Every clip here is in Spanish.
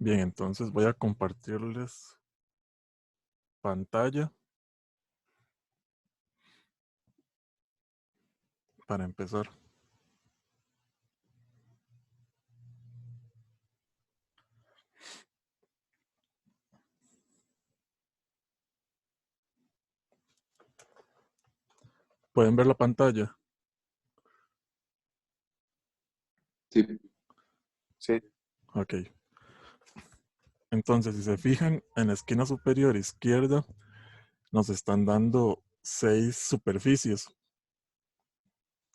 Bien, entonces voy a compartirles pantalla para empezar. ¿Pueden ver la pantalla? Sí. Sí. Ok. Entonces, si se fijan, en la esquina superior izquierda nos están dando 6 superficies.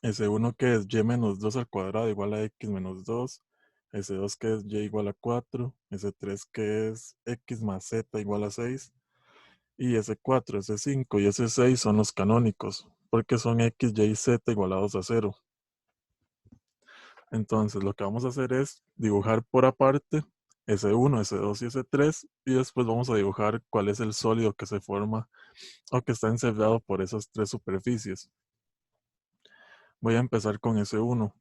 S1 que es y menos 2 al cuadrado igual a x menos 2. S2 que es y igual a 4. S3 que es x más z igual a 6. Y S4, S5 y S6 son los canónicos, porque son x, y, z igualados a 0. Entonces lo que vamos a hacer es dibujar por aparte S1, S2 y S3 y después vamos a dibujar cuál es el sólido que se forma o que está encerrado por esas tres superficies. Voy a empezar con S1.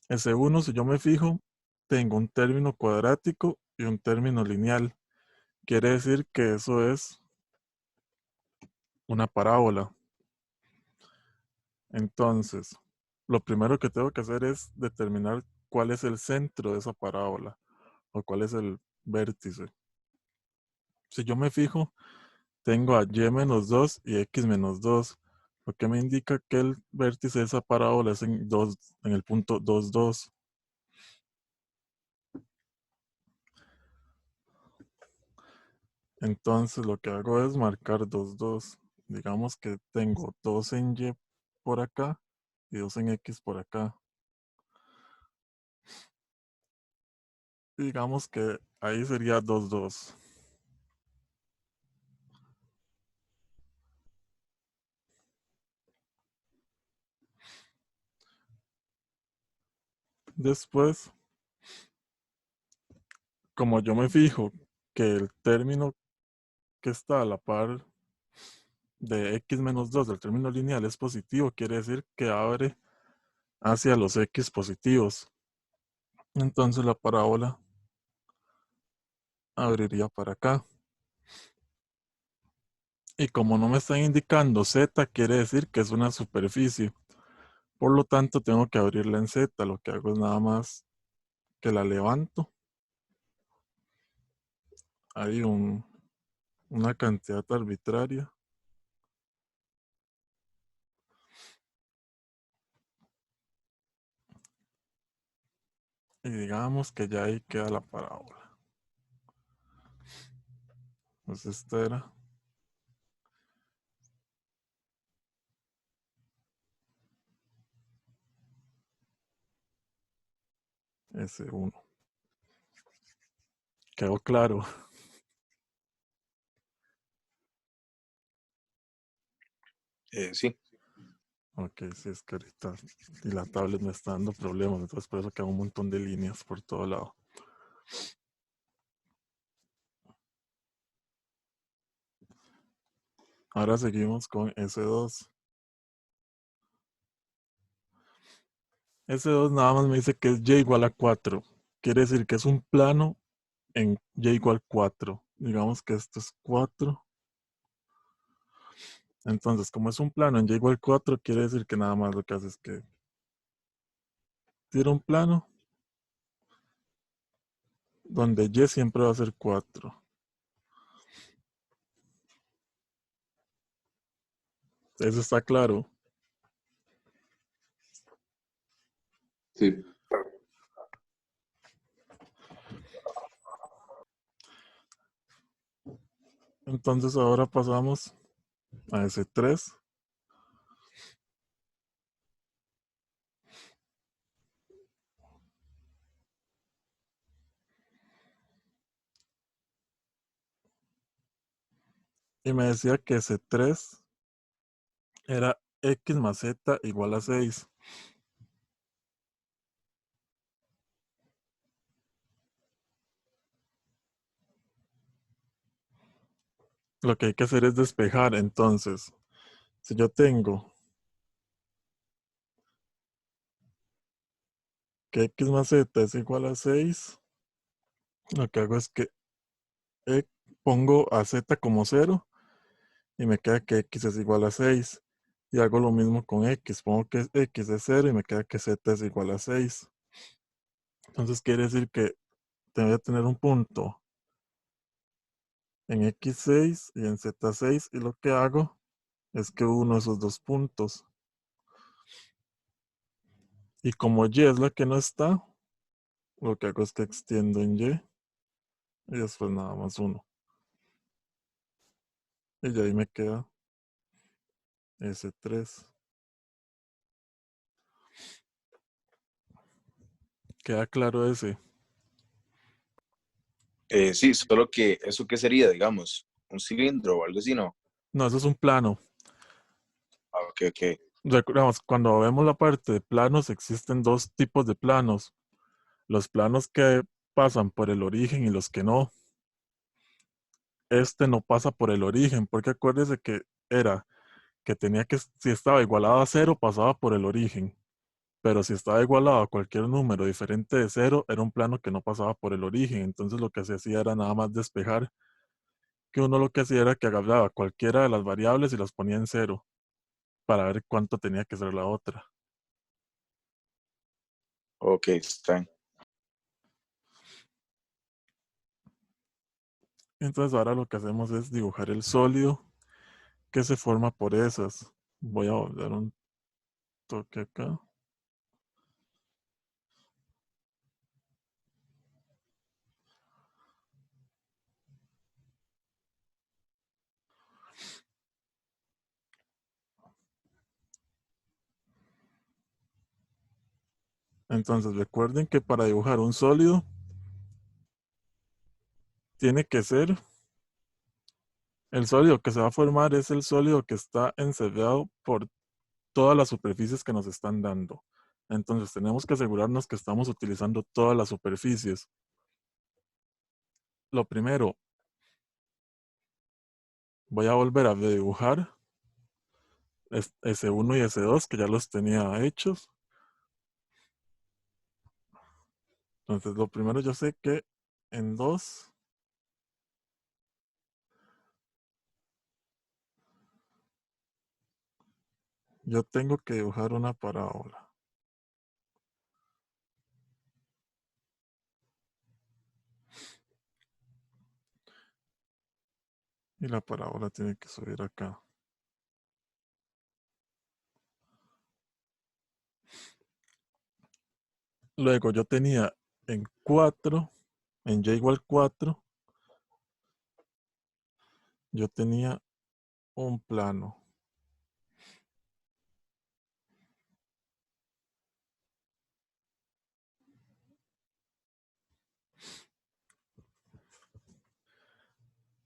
S1, si yo me fijo, tengo un término cuadrático y un término lineal. Quiere decir que eso es una parábola. Entonces, lo primero que tengo que hacer es determinar cuál es el centro de esa parábola o cuál es el vértice. Si yo me fijo, tengo a y menos 2 y x menos 2, lo que me indica que el vértice de esa parábola es en el punto 2, 2. Entonces lo que hago es marcar 2, 2. Digamos que tengo 2 en y por acá y 2 en x por acá. Digamos que ahí sería 2, 2. Después, como yo me fijo que el término que está a la par de x menos 2 del término lineal es positivo, quiere decir que abre hacia los x positivos. Entonces la parábola abriría para acá. Y como no me están indicando z, quiere decir que es una superficie. Por lo tanto, tengo que abrirla en z. Lo que hago es nada más que la levanto. Hay una cantidad arbitraria. Y digamos que ya ahí queda la parábola. Pues esta era S1. ¿Quedó claro? Sí. Ok, sí, es que ahorita y la tablet me está dando problemas, entonces por eso queda un montón de líneas por todo lado. Ahora seguimos con S2. S2 nada más me dice que es y igual a 4. Quiere decir que es un plano en y igual 4. Digamos que esto es 4. Entonces, como es un plano en y igual 4, quiere decir que nada más lo que hace es que tira un plano donde y siempre va a ser 4. Eso está claro. Sí. Entonces ahora pasamos a S3. Y me decía que S3 era x más z igual a 6. Lo que hay que hacer es despejar. Entonces, si yo tengo que x más z es igual a 6, Lo que hago es que pongo a z como 0 y me queda que x es igual a 6. Y hago lo mismo con x. Pongo que x es 0 y me queda que z es igual a 6. Entonces quiere decir que voy a tener un punto en x6 y en z6. Y lo que hago es que uno esos dos puntos. Y como y es la que no está, lo que hago es que extiendo en y después nada más 1. Y ya ahí me queda S3. ¿Queda claro ese? Sí, solo que eso qué sería, digamos, un cilindro o algo así, ¿no? No, eso es un plano. Ah, ok. Recordemos, cuando vemos la parte de planos, existen dos tipos de planos. Los planos que pasan por el origen y los que no. Este no pasa por el origen, porque acuérdese que era que tenía que, si estaba igualado a 0, pasaba por el origen. Pero si estaba igualado a cualquier número diferente de 0, era un plano que no pasaba por el origen. Entonces lo que se hacía era nada más despejar, que uno lo que hacía era que agarraba cualquiera de las variables y las ponía en 0 para ver cuánto tenía que ser la otra. Ok, está bien. Entonces ahora lo que hacemos es dibujar el sólido que se forma por esas. Voy a dar un toque acá. Entonces recuerden que para dibujar un sólido tiene que ser, el sólido que se va a formar es el sólido que está encerrado por todas las superficies que nos están dando. Entonces tenemos que asegurarnos que estamos utilizando todas las superficies. Lo primero, voy a volver a dibujar S1 y S2 que ya los tenía hechos. Entonces lo primero yo sé que en 2 yo tengo que dibujar una parábola. Y la parábola tiene que subir acá. Luego yo tenía en 4, en y igual 4, yo tenía un plano.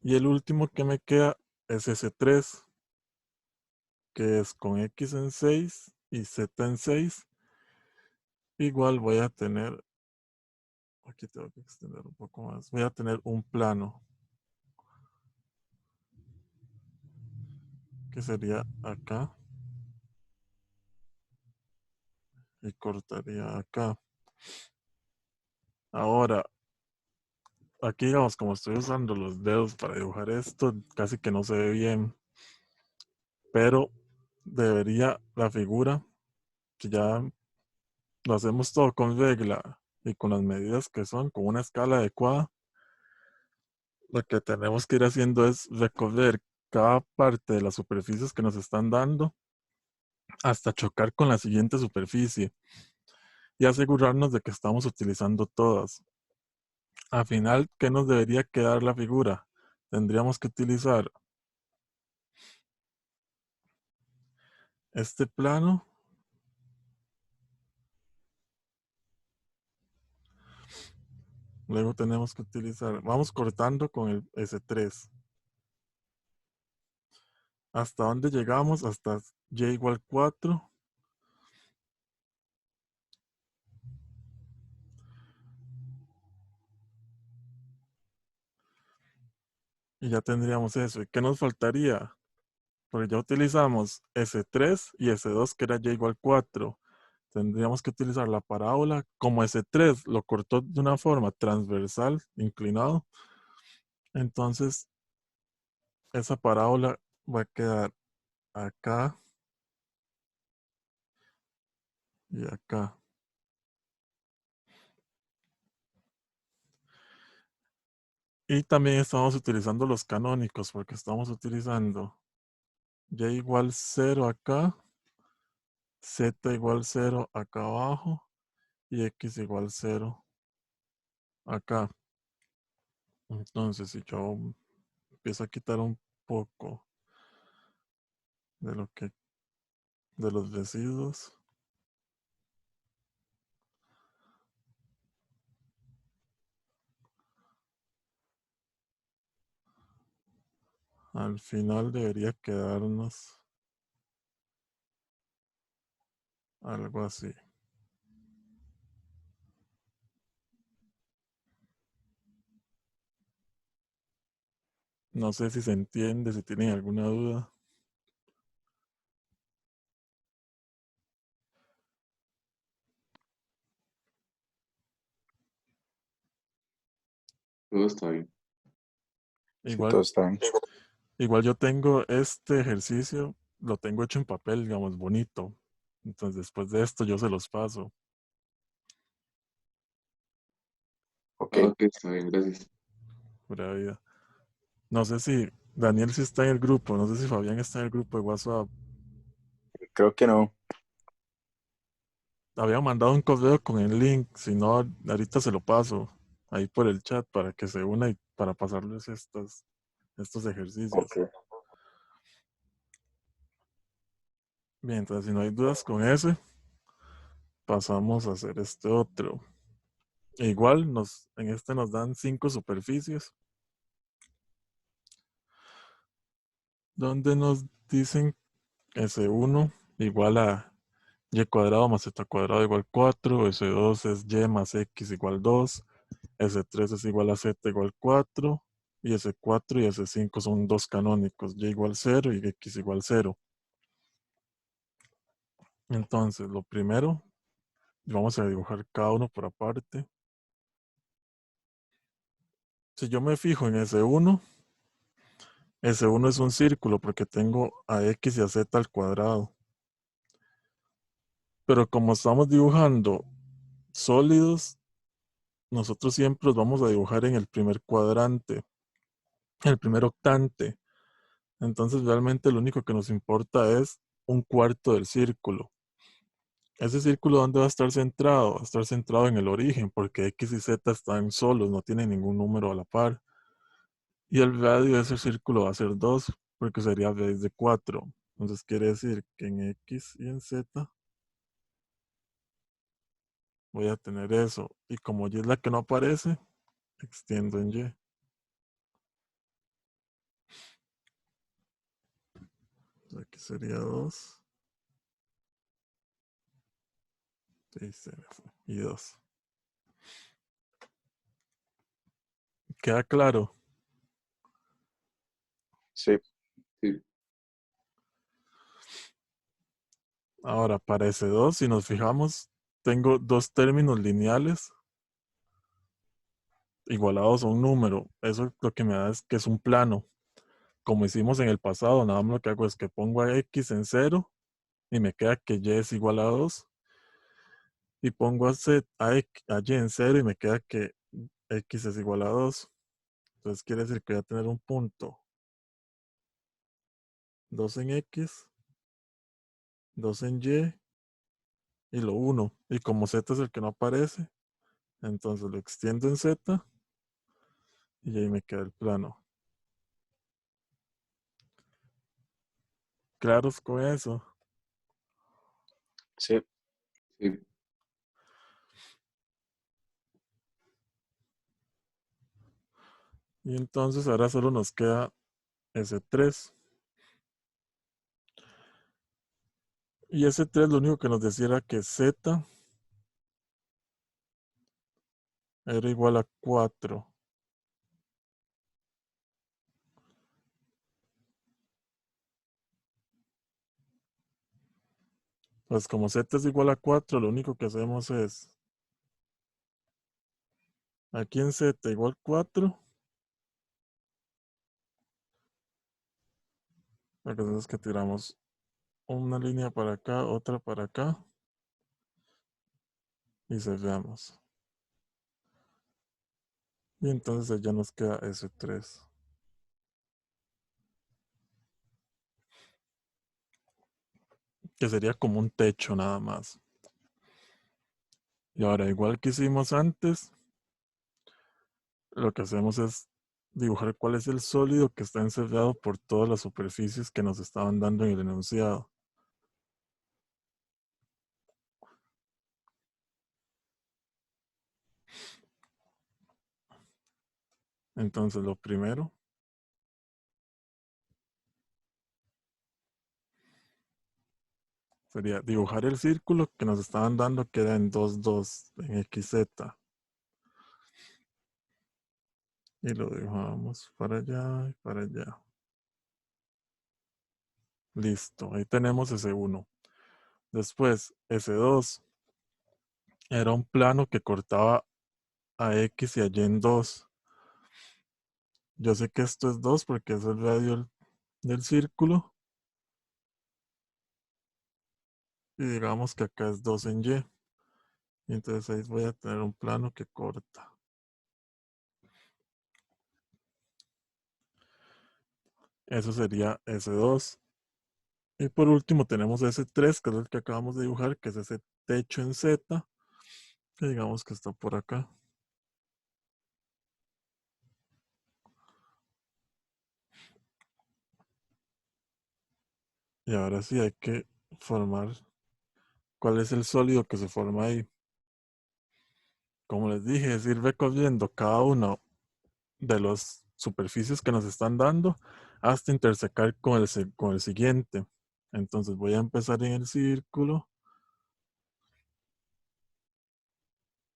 Y el último que me queda es ese 3, que es con x en 6 y z en 6. Igual voy a tener, aquí tengo que extender un poco más, voy a tener un plano, que sería acá, y cortaría acá. Ahora, aquí digamos, como estoy usando los dedos para dibujar esto, casi que no se ve bien, pero debería la figura, que ya lo hacemos todo con regla y con las medidas que son, con una escala adecuada, lo que tenemos que ir haciendo es recorrer cada parte de las superficies que nos están dando hasta chocar con la siguiente superficie y asegurarnos de que estamos utilizando todas. Al final, ¿qué nos debería quedar la figura? Tendríamos que utilizar este plano. Luego tenemos que utilizar, vamos cortando con el S3. ¿Hasta dónde llegamos? Hasta y igual 4. Y ya tendríamos eso. ¿Y qué nos faltaría? Porque ya utilizamos S3 y S2 que era y igual 4. tendríamos que utilizar la parábola. Como ese 3 lo cortó de una forma transversal, inclinado, entonces esa parábola va a quedar acá y acá. Y también estamos utilizando los canónicos porque estamos utilizando y igual 0 acá, z igual 0 acá abajo y x igual 0 acá. Entonces, si yo empiezo a quitar un poco de lo que de los residuos, al final debería quedarnos algo así. No sé si se entiende, si tienen alguna duda. Todo está bien. Sí, Igual, todo está bien. igual yo tengo este ejercicio, lo tengo hecho en papel, digamos, bonito. Entonces después de esto yo se los paso. Ok, Ah, ok, está bien, gracias. Pura vida. No sé si Daniel sí está en el grupo, no sé si Fabián está en el grupo de WhatsApp. creo que no. Había mandado un correo con el link, si no, ahorita se lo paso ahí por el chat para que se una y para pasarles estos ejercicios. Ok. Bien, entonces si no hay dudas con ese, pasamos a hacer este otro. E igual en este nos dan 5 superficies, donde nos dicen S1 igual a y cuadrado más z cuadrado igual 4, S2 es y más x igual 2, S3 es igual a z igual 4, y S4 y S5 son dos canónicos, y igual 0 y x igual 0. Entonces, lo primero, vamos a dibujar cada uno por aparte. Si yo me fijo en S1, S1 es un círculo porque tengo a x y a z al cuadrado. Pero como estamos dibujando sólidos, nosotros siempre los vamos a dibujar en el primer cuadrante, el primer octante. Entonces realmente lo único que nos importa es un cuarto del círculo. Ese círculo, ¿dónde va a estar centrado? Va a estar centrado en el origen, porque x y z están solos, no tienen ningún número a la par. Y el radio de ese círculo va a ser 2, porque sería raíz de 4. Entonces quiere decir que en x y en z voy a tener eso. Y como y es la que no aparece, extiendo en y. Aquí sería 2. Y 2. ¿Queda claro? Sí, Sí, Ahora, para ese 2, si nos fijamos, tengo dos términos lineales igualados a un número. Eso lo que me da es que es un plano. Como hicimos en el pasado, nada más lo que hago es que pongo a x en 0 y me queda que y es igual a 2. Y pongo a y en 0 y me queda que x es igual a 2. Entonces quiere decir que voy a tener un punto 2 en x, 2 en y lo 1. Y como z es el que no aparece, entonces lo extiendo en z y ahí me queda el plano. ¿Claros con eso? sí, sí, Y entonces ahora solo nos queda ese 3. Y ese 3 lo único que nos decía era que z era igual a 4. Pues como z es igual a 4, lo único que hacemos es, aquí en z igual 4, lo que hacemos es que tiramos una línea para acá, otra para acá, y cerramos. Y entonces ya nos queda S3. Que sería como un techo nada más. Y ahora, igual que hicimos antes, lo que hacemos es dibujar cuál es el sólido que está encerrado por todas las superficies que nos estaban dando en el enunciado. Entonces, lo primero sería dibujar el círculo que nos estaban dando que era en 2, 2, en XZ. Y lo dibujamos para allá y para allá. Listo, ahí tenemos S1. Después, S2 era un plano que cortaba a X y a Y en 2. Yo sé que esto es 2 porque es el radio del círculo. Y digamos que acá es 2 en Y. Y entonces ahí voy a tener un plano que corta. Eso sería S2. Y por último tenemos S3, que es el que acabamos de dibujar, que es ese techo en Z, que digamos que está por acá. Y ahora sí hay que formar cuál es el sólido que se forma ahí. Como les dije, es ir recorriendo cada uno de las superficies que nos están dando hasta intersecar con el siguiente. Entonces voy a empezar en el círculo.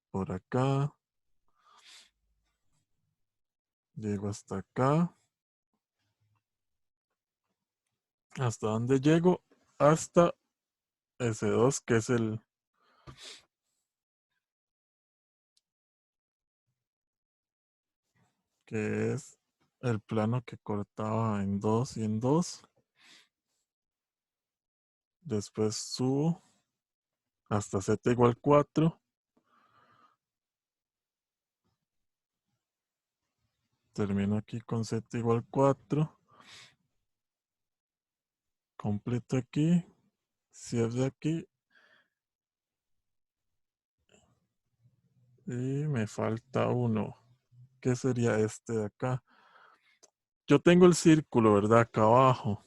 Por acá. Llego hasta acá. ¿Hasta dónde llego? Hasta S2, que es el plano que cortaba en 2 y en 2. Después subo hasta Z igual 4. Termino aquí con Z igual 4. Completo aquí. Cierre aquí. Y me falta uno. ¿Qué sería este de acá? Yo tengo el círculo, ¿verdad? Acá abajo.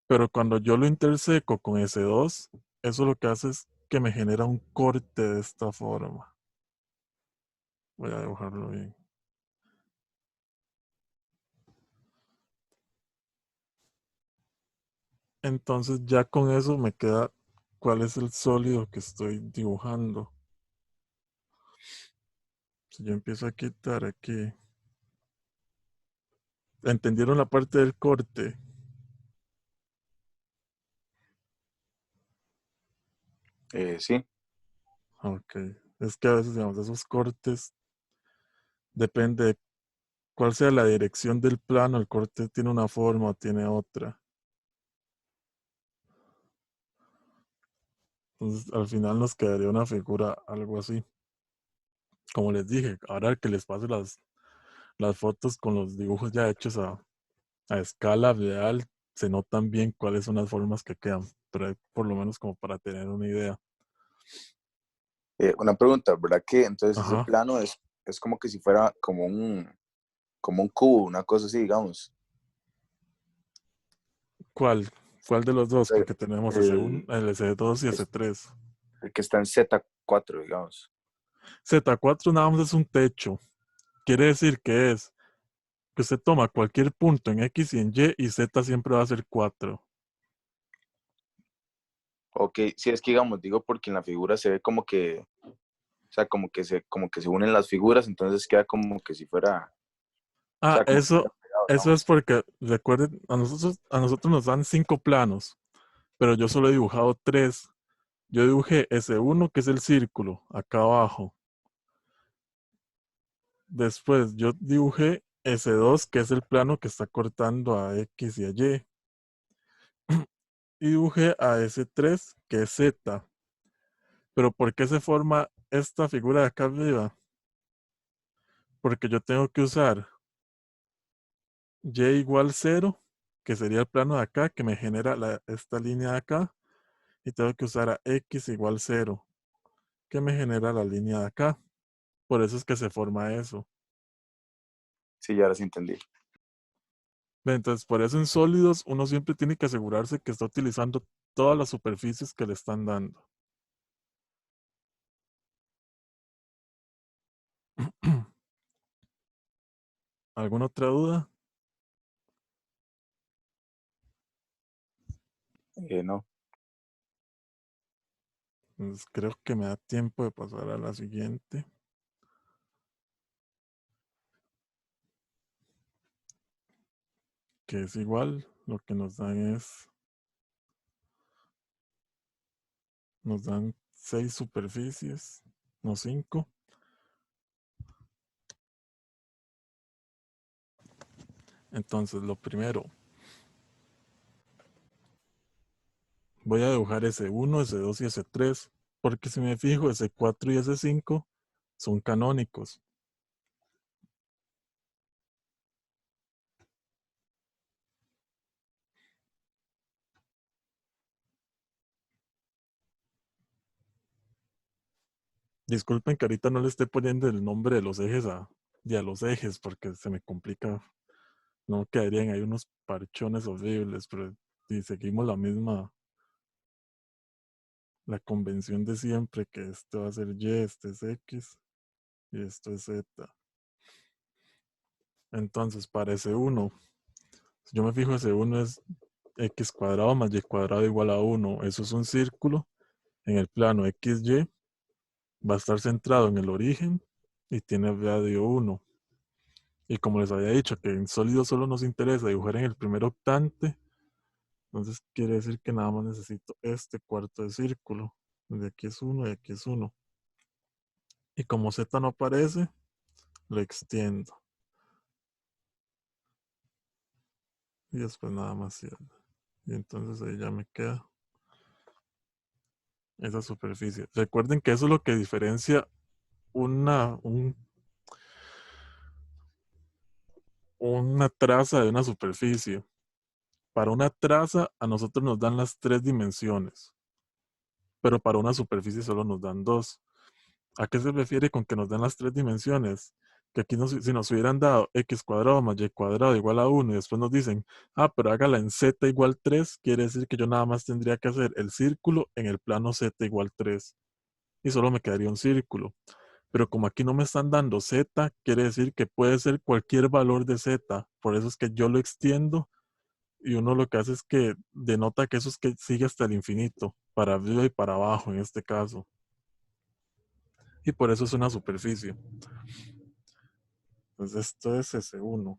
Pero cuando yo lo interseco con S2, eso lo que hace es que me genera un corte de esta forma. Voy a dibujarlo bien. Entonces ya con eso me queda cuál es el sólido que estoy dibujando. Si yo empiezo a quitar aquí. ¿Entendieron la parte del corte? Sí. Ok. Es que a veces, digamos, esos cortes depende de cuál sea la dirección del plano. El corte tiene una forma o tiene otra. Entonces, al final nos quedaría una figura algo así. Como les dije, ahora que les pase las fotos con los dibujos ya hechos a escala real, se notan bien cuáles son las formas que quedan, pero por lo menos como para tener una idea. Una pregunta, ¿verdad que entonces ese Ajá. plano es como que si fuera como un cubo, una cosa así, digamos? ¿Cuál? ¿Cuál de los dos? El, Porque tenemos S1, el, el S2 y es- S3. el que está en Z4, digamos. Z4 nada más es un techo. Quiere decir que usted toma cualquier punto en X y en Y Z siempre va a ser 4. Ok, sí, es que digamos, digo porque en la figura se ve como que, o sea, como que se unen las figuras, entonces queda como que si fuera, o Ah, sea, como que fuera pegado, eso es digamos. porque, recuerden, a nosotros nos dan 5 planos, pero yo solo he dibujado 3. Yo dibujé S1, que es el círculo, acá abajo. Después yo dibujé S2, que es el plano que está cortando a X y a Y. Y dibujé a S3, que es Z. Pero ¿por qué se forma esta figura de acá arriba? Porque yo tengo que usar Y igual 0, que sería el plano de acá, que me genera esta línea de acá. Y tengo que usar a X igual 0, que me genera la línea de acá. Por eso es que se forma eso. Sí, ya las entendí. Entonces, por eso en sólidos uno siempre tiene que asegurarse que está utilizando todas las superficies que le están dando. ¿Alguna otra duda? No. Pues creo que me da tiempo de pasar a la siguiente. Que es igual, lo que nos dan es, nos dan 6 superficies, no 5. Entonces, lo primero, voy a dibujar S1, S2 y S3, porque si me fijo, S4 y S5 son canónicos. Disculpen que ahorita no le esté poniendo el nombre de los ejes a los ejes, porque se me complica. No quedarían ahí unos parchones horribles, pero si seguimos la convención de siempre, que esto va a ser Y, este es X y esto es Z. Entonces, para ese 1, si yo me fijo, ese 1 es X cuadrado más Y cuadrado igual a 1. Eso es un círculo en el plano XY. Va a estar centrado en el origen y tiene radio 1. Y como les había dicho, que en sólido solo nos interesa dibujar en el primer octante, entonces quiere decir que nada más necesito este cuarto de círculo. De aquí es 1 y aquí es 1. Y como Z no aparece, lo extiendo. Y después nada más cierro. Y entonces ahí ya me queda esa superficie. Recuerden que eso es lo que diferencia una traza de una superficie. Para una traza a nosotros nos dan las 3 dimensiones, pero para una superficie solo nos dan 2. ¿A qué se refiere con que nos dan las 3 dimensiones? Que aquí si nos hubieran dado x cuadrado más y cuadrado igual a 1 y después nos dicen, pero hágala en z igual 3, quiere decir que yo nada más tendría que hacer el círculo en el plano z igual 3 y solo me quedaría un círculo. Pero como aquí no me están dando z, quiere decir que puede ser cualquier valor de z. Por eso es que yo lo extiendo y uno lo que hace es que denota que eso es que sigue hasta el infinito, para arriba y para abajo en este caso. Y por eso es una superficie. Entonces esto es S1.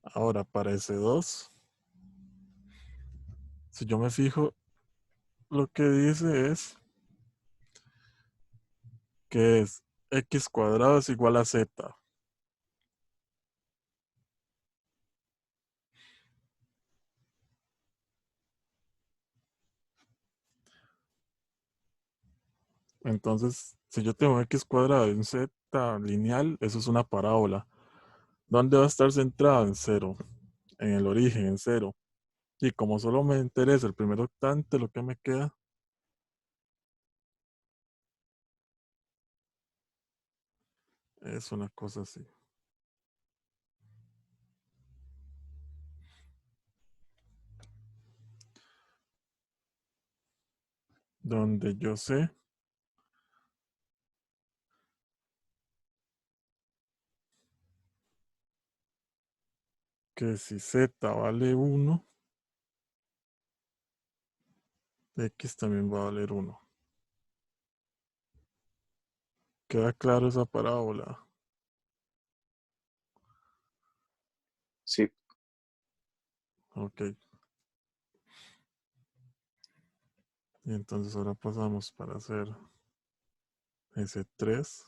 Ahora para S2, si yo me fijo, lo que dice es que es x cuadrado es igual a z. Entonces, si yo tengo x cuadrado en z lineal, eso es una parábola. ¿Dónde va a estar centrado? En cero, en el origen, en cero. Y como solo me interesa el primer octante, lo que me queda es una cosa así. Donde yo sé que si z vale 1, x también va a valer 1. ¿Queda claro esa parábola? Sí. Ok. Y entonces ahora pasamos para hacer ese 3.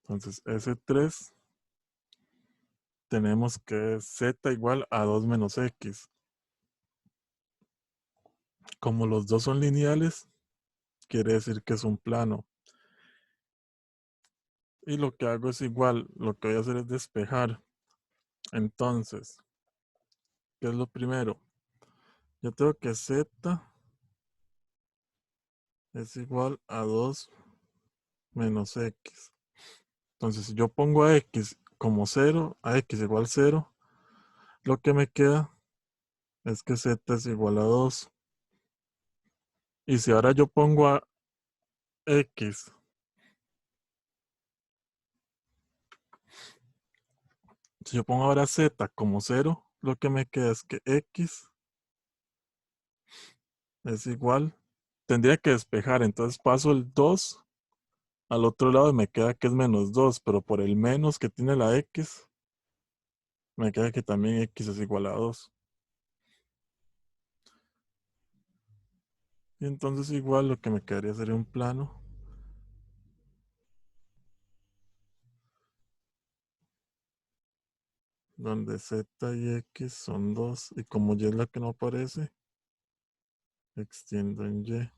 Entonces ese 3 tenemos que z igual a 2 menos x. Como los dos son lineales, quiere decir que es un plano. Y lo que hago es igual, lo que voy a hacer es despejar. Entonces, ¿qué es lo primero? Yo tengo que z es igual a 2 menos x. Entonces, si yo pongo a x como 0, a x igual 0, lo que me queda es que z es igual a 2. Y si ahora yo pongo a x, si yo pongo ahora z como 0, lo que me queda es que x es igual, tendría que despejar, entonces paso el 2 al otro lado y me queda que es menos 2, pero por el menos que tiene la x, me queda que también x es igual a 2. Y entonces igual lo que me quedaría sería un plano donde z y x son 2 y como y es la que no aparece, extiendo en y.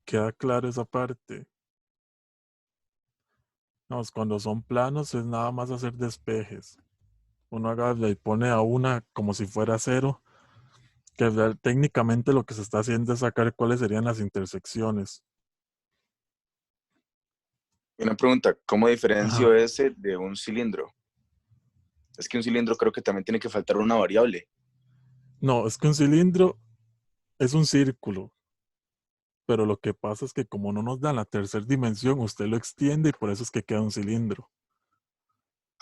Queda claro esa parte. Vamos, cuando son planos es nada más hacer despejes. Uno agarra y pone a una como si fuera 0, que técnicamente lo que se está haciendo es sacar cuáles serían las intersecciones. Una pregunta, ¿cómo Ajá. diferencio ese de un cilindro? Es que un cilindro creo que también tiene que faltar una variable. No, es que un cilindro es un círculo, pero lo que pasa es que como no nos dan la tercera dimensión, usted lo extiende y por eso es que queda un cilindro.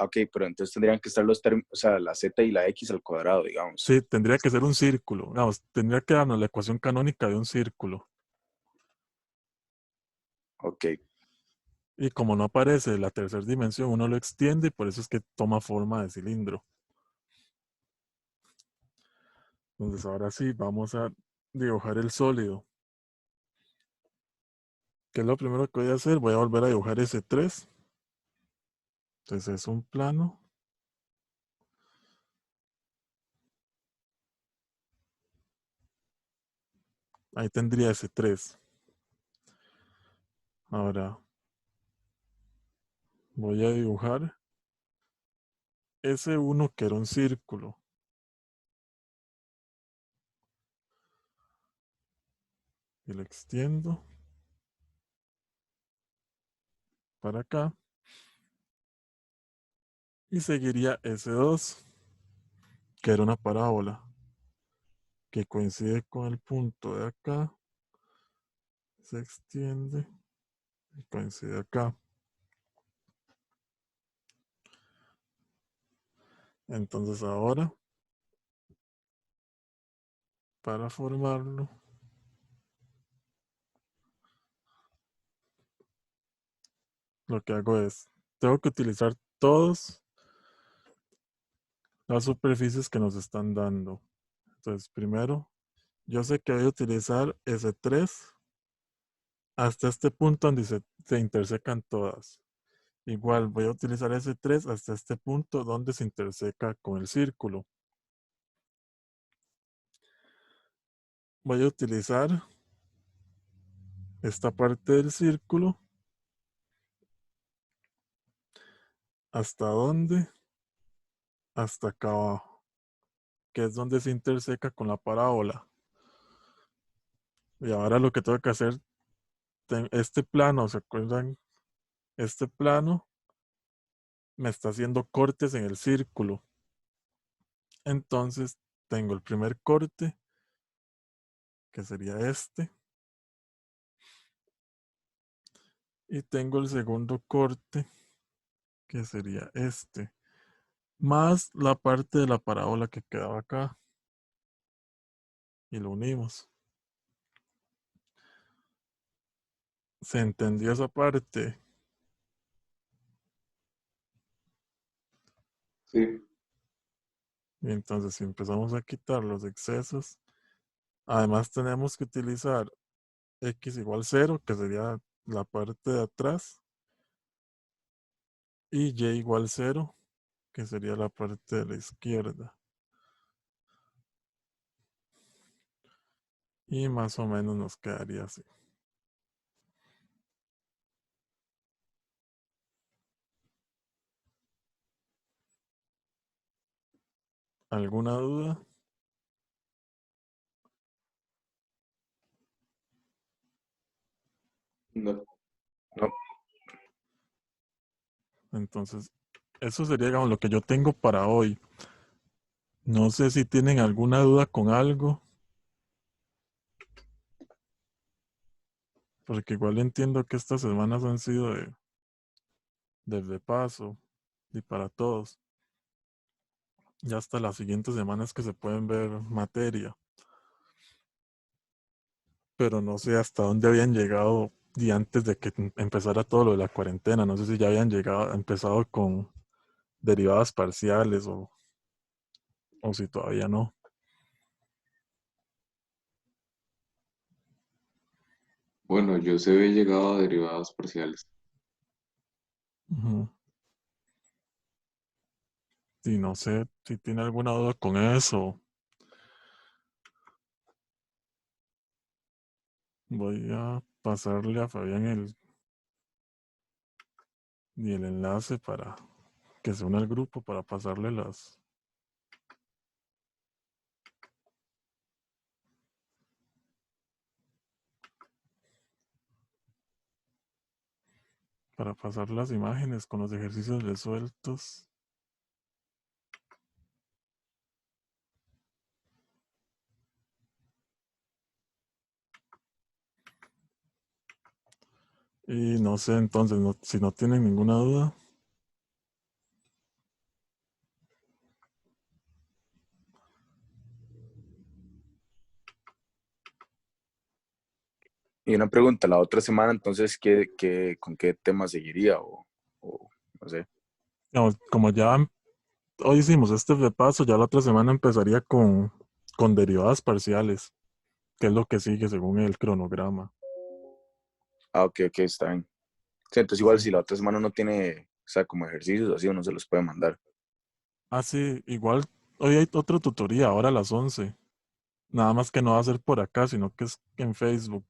Ok, pero entonces tendrían que estar los términos, o sea, la z y la x al cuadrado, digamos. Sí, tendría que ser un círculo. Vamos, tendría que darnos la ecuación canónica de un círculo. Ok, Y como no aparece la tercera dimensión, uno lo extiende y por eso es que toma forma de cilindro. Entonces ahora sí, vamos a dibujar el sólido. ¿Qué es lo primero que voy a hacer? Voy a volver a dibujar ese 3. Entonces es un plano. Ahí tendría ese 3. Ahora voy a dibujar ese 1 que era un círculo. Y lo extiendo para acá. Y seguiría ese 2, que era una parábola, que coincide con el punto de acá. Se extiende y coincide acá. Entonces ahora, para formarlo, lo que hago es, tengo que utilizar todas las superficies que nos están dando. Entonces, primero, yo sé que voy a utilizar ese 3 hasta este punto donde se intersecan todas. Igual voy a utilizar ese 3 hasta este punto donde se interseca con el círculo. Voy a utilizar esta parte del círculo. ¿Hasta dónde? Hasta acá abajo, que es donde se interseca con la parábola. Y ahora lo que tengo que hacer, este plano, ¿se acuerdan? Este plano me está haciendo cortes en el círculo. Entonces tengo el primer corte, que sería este. Y tengo el segundo corte, que sería este. Más la parte de la parábola que quedaba acá. y lo unimos. ¿Se entendió esa parte? Sí. Y entonces, si empezamos a quitar los excesos, además tenemos que utilizar x igual 0, que sería la parte de atrás, y y igual 0, que sería la parte de la izquierda. Y más o menos nos quedaría así. ¿Alguna duda? No. No, Entonces, eso sería, digamos, lo que yo tengo para hoy. No sé si tienen alguna duda con algo, porque igual entiendo que estas semanas han sido de repaso y para todos. Ya hasta las siguientes semanas que se pueden ver materia. Pero no sé hasta dónde habían llegado y antes de que empezara todo lo de la cuarentena. No sé si ya habían empezado con derivadas parciales o si todavía no. Bueno, yo se había llegado a derivadas parciales. Ujú. Y no sé si tiene alguna duda con eso. Voy a pasarle a Fabián el enlace para que se una al grupo para pasarle para pasar las imágenes con los ejercicios resueltos. Y no sé entonces, si no tienen ninguna duda. y una pregunta, la otra semana entonces, con qué tema seguiría? O no sé. Digamos, como ya hoy hicimos este repaso, ya la otra semana empezaría con derivadas parciales, que es lo que sigue según el cronograma. Ah, ok, ok, está bien. Sí, entonces igual Sí. si la otra semana no tiene, o sea, como ejercicios así, uno se los puede mandar. Ah, sí, igual hoy hay otra tutoría, ahora a las 11. Nada más que no va a ser por acá, sino que es en Facebook.